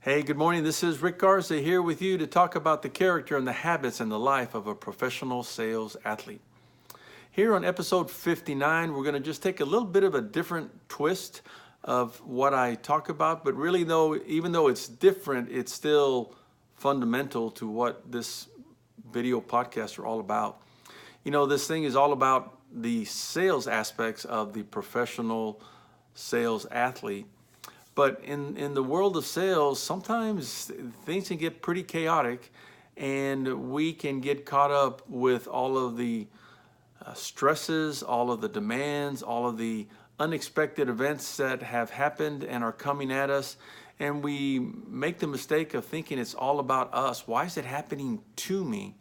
Hey, good morning. This is Rick Garza here with you to talk about the character and the habits and the life of a professional sales athlete. Here on episode 59, we're going to just take a little bit of a different twist of what I talk about, but really though, even though it's different, it's still fundamental to what this video podcast are all about. You know, this thing is all about the sales aspects of the professional sales athlete. But in the world of sales, sometimes things can get pretty chaotic and we can get caught up with all of the stresses, all of the demands, all of the unexpected events that have happened and are coming at us. And we make the mistake of thinking it's all about us. Why is it happening to me?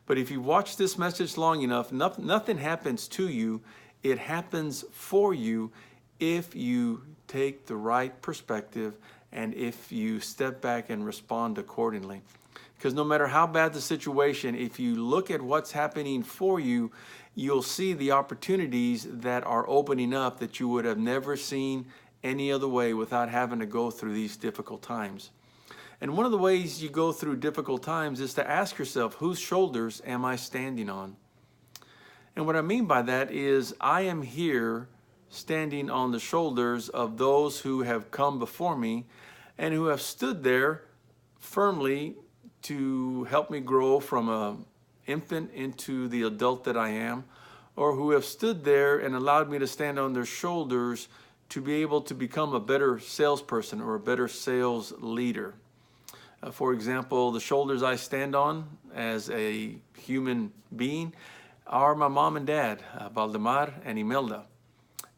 But if you watch this message long enough, nothing happens to you. It happens for you if you take the right perspective and if you step back and respond accordingly. Because no matter how bad the situation, if you look at what's happening for you, you'll see the opportunities that are opening up that you would have never seen any other way without having to go through these difficult times. And one of the ways you go through difficult times is to ask yourself, whose shoulders am I standing on? And what I mean by that is I am here standing on the shoulders of those who have come before me and who have stood there firmly to help me grow from an infant into the adult that I am, or who have stood there and allowed me to stand on their shoulders to be able to become a better salesperson or a better sales leader. For example, the shoulders I stand on as a human being are my mom and dad, Valdemar and Imelda.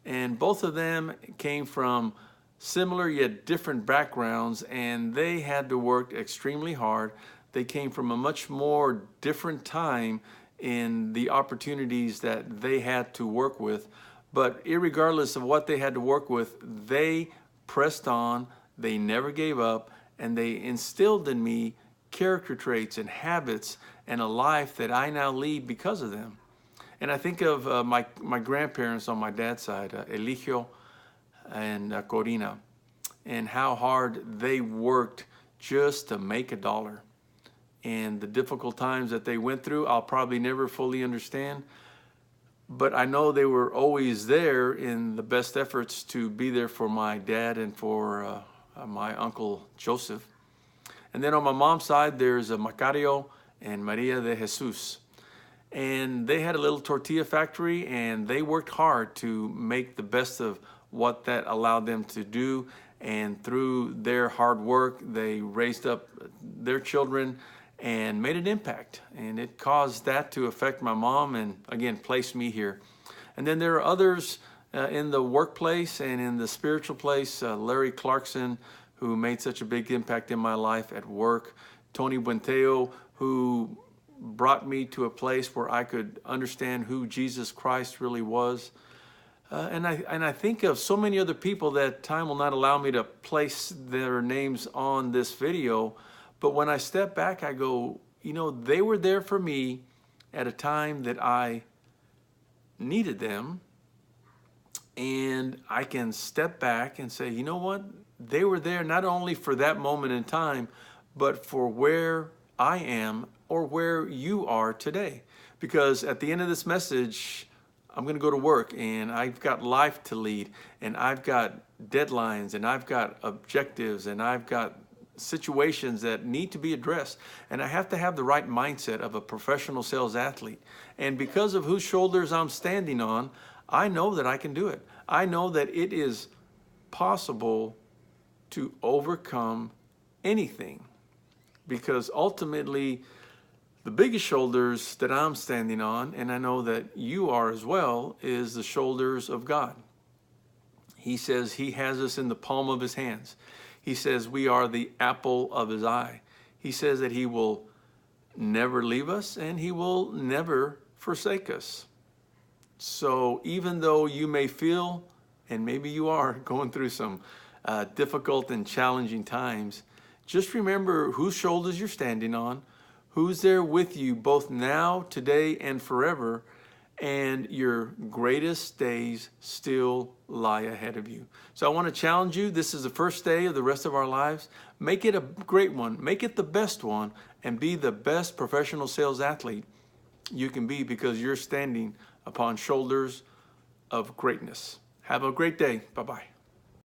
And both of them came from similar yet different backgrounds, and they had to work extremely hard. They came from a much more different time in the opportunities that they had to work with. But irregardless of what they had to work with, they pressed on, they never gave up, and they instilled in me character traits and habits and a life that I now lead because of them. And I think of my grandparents on my dad's side, Eligio and Corina, and how hard they worked just to make a dollar. And the difficult times that they went through, I'll probably never fully understand. But I know they were always there in the best efforts to be there for my dad and for my uncle Joseph. And then on my mom's side, there's Macario and Maria de Jesus. And they had a little tortilla factory and they worked hard to make the best of what that allowed them to do. And through their hard work, they raised up their children and made an impact. And it caused that to affect my mom and again, place me here. And then there are others in the workplace and in the spiritual place, Larry Clarkson, who made such a big impact in my life at work, Tony Buenteo, who brought me to a place where I could understand who Jesus Christ really was. And I think of so many other people that time will not allow me to place their names on this video. But when I step back, I go, you know, they were there for me at a time that I needed them. And I can step back and say, you know what? They were there not only for that moment in time, but for where I am or where you are today. Because at the end of this message, I'm going to go to work and I've got life to lead and I've got deadlines and I've got objectives and I've got situations that need to be addressed. And I have to have the right mindset of a professional sales athlete. And because of whose shoulders I'm standing on, I know that I can do it. I know that it is possible to overcome anything. Because ultimately, the biggest shoulders that I'm standing on, and I know that you are as well, is the shoulders of God. He says he has us in the palm of his hands. He says we are the apple of his eye. He says that he will never leave us and he will never forsake us. So even though you may feel, and maybe you are going through some difficult and challenging times, just remember whose shoulders you're standing on, who's there with you both now, today, and forever, and your greatest days still lie ahead of you. So I want to challenge you. This is the first day of the rest of our lives. Make it a great one. Make it the best one, and be the best professional sales athlete you can be, because you're standing upon shoulders of greatness. Have a great day. Bye-bye.